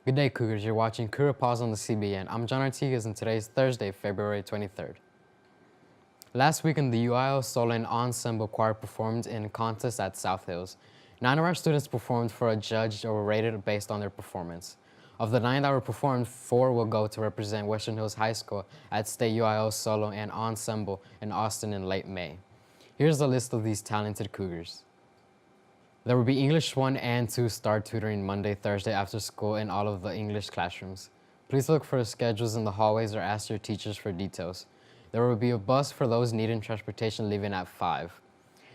Good day, Cougars. You're watching Cougar Pause on the CBN. I'm John Artigas, and today is Thursday, February 23rd. Last weekend, the UIL Solo and Ensemble Choir performed in a contest at South Hills. 9 of our students performed for a judge or were rated based on their performance. Of the 9 that were performed, 4 will go to represent Western Hills High School at State UIL Solo and Ensemble in Austin in late May. Here's a list of these talented Cougars. There will be English 1 and 2 start tutoring Monday, Thursday after school in all of the English classrooms. Please look for the schedules in the hallways or ask your teachers for details. There will be a bus for those needing transportation leaving at 5.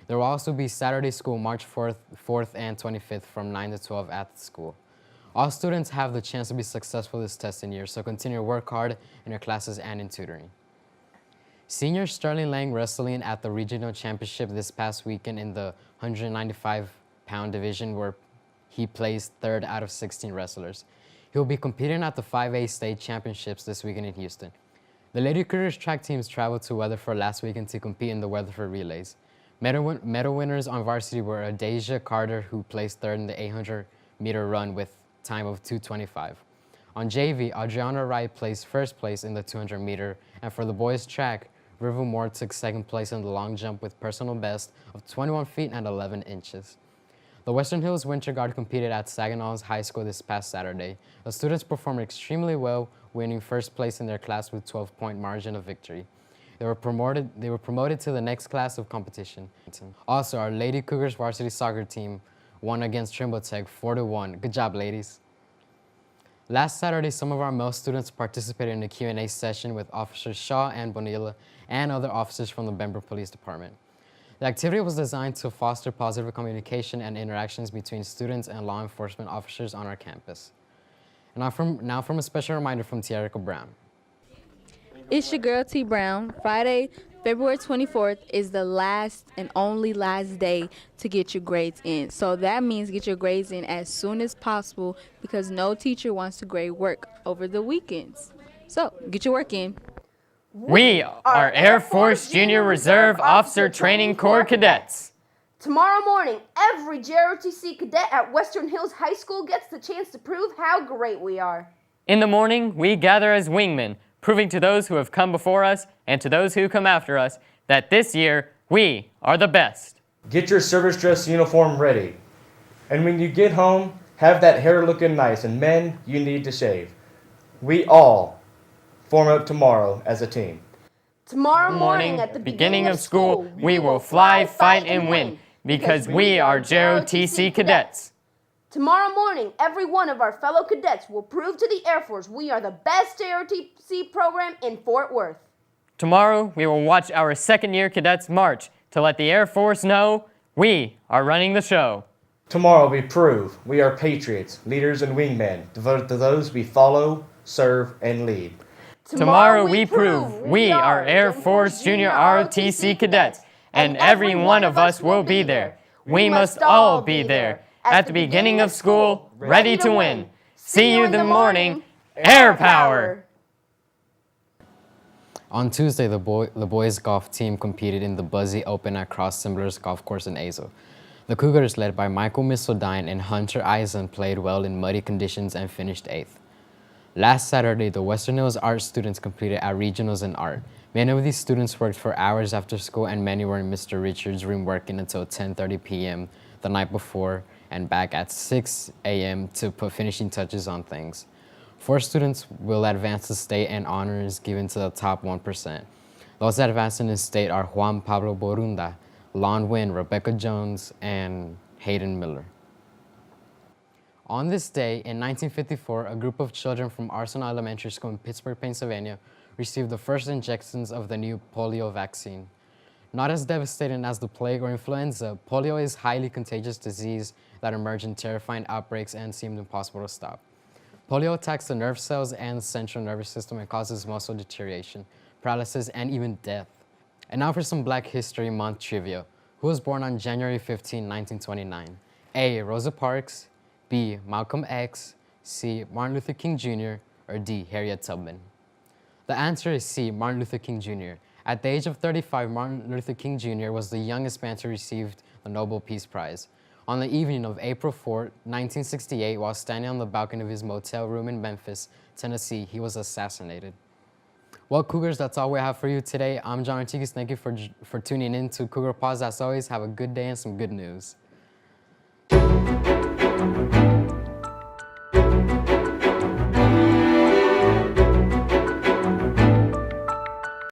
There will also be Saturday school March 4th and 25th from 9 to 12 at the school. All students have the chance to be successful this testing year, so continue to work hard in your classes and in tutoring. Senior Sterling Lang wrestling at the regional championship this past weekend in the 195-pound division where he placed 3rd out of 16 wrestlers. He will be competing at the 5A state championships this weekend in Houston. The Lady Cougars track teams traveled to Weatherford last weekend to compete in the Weatherford relays. Medal winners on varsity were Adasia Carter, who placed 3rd in the 800-meter run with time of 2:25. On JV, Adriana Wright placed 1st place in the 200-meter, and for the boys track, River Moore took 2nd place in the long jump with personal best of 21 feet and 11 inches. The Western Hills Winter Guard competed at Saginaw High School this past Saturday. The students performed extremely well, winning 1st place in their class with 12-point margin of victory. They were promoted to the next class of competition. Also, our Lady Cougars varsity soccer team won against Trimble Tech 4-1. Good job, ladies. Last Saturday, some of our male students participated in a Q&A session with Officers Shaw and Bonilla and other officers from the Bembry Police Department. The activity was designed to foster positive communication and interactions between students and law enforcement officers on our campus. And now from a special reminder from Tierica Brown. It's your girl T Brown. Friday, February 24th is the last and only last day to get your grades in. So that means get your grades in as soon as possible because no teacher wants to grade work over the weekends. So get your work in. We are Air Force Junior Reserve Officer Training Corps cadets. Tomorrow morning, every JROTC cadet at Western Hills High School gets the chance to prove how great we are. In the morning, we gather as wingmen, proving to those who have come before us and to those who come after us that this year we are the best. Get your service dress uniform ready. And when you get home, have that hair looking nice, and men, you need to shave. We all form up tomorrow as a team. Tomorrow morning at the beginning of school, we will fly, fight, and win because we are JROTC cadets. Tomorrow morning, every one of our fellow cadets will prove to the Air Force we are the best JROTC program in Fort Worth. Tomorrow, we will watch our second-year cadets march to let the Air Force know we are running the show. Tomorrow we prove we are patriots, leaders, and wingmen, devoted to those we follow, serve, and lead. Tomorrow we prove we are Air Force Junior ROTC cadets, and every one of us will be there. We must all be there at the beginning of school, ready to win. See you in the morning. Air power! On Tuesday, the boys golf team competed in the Buzzy Open at Cross Timberers Golf Course in Azle. The Cougars, led by Michael Missildine and Hunter Eisen, played well in muddy conditions and finished 8th. Last Saturday, the Western Hills art students competed at regionals in art. Many of these students worked for hours after school, and many were in Mr. Richards' room working until 10:30 p.m. the night before and back at 6 a.m. to put finishing touches on things. 4 students will advance to state, and honors given to the top 1%. Those advancing in state are Juan Pablo Borunda, Lon Wynn, Rebecca Jones, and Hayden Miller. On this day, in 1954, a group of children from Arsenal Elementary School in Pittsburgh, Pennsylvania, received the first injections of the new polio vaccine. Not as devastating as the plague or influenza, polio is a highly contagious disease that emerged in terrifying outbreaks and seemed impossible to stop. Polio attacks the nerve cells and the central nervous system and causes muscle deterioration, paralysis, and even death. And now for some Black History Month trivia. Who was born on January 15, 1929? A. Rosa Parks, B. Malcolm X, C. Martin Luther King Jr., or D. Harriet Tubman? The answer is C. Martin Luther King Jr. At the age of 35, Martin Luther King Jr. was the youngest man to receive the Nobel Peace Prize. On the evening of April 4, 1968, while standing on the balcony of his motel room in Memphis, Tennessee, he was assassinated. Well, Cougars, that's all we have for you today. I'm John Ortigas. Thank you for tuning in to Cougar Pause. As always, have a good day and some good news.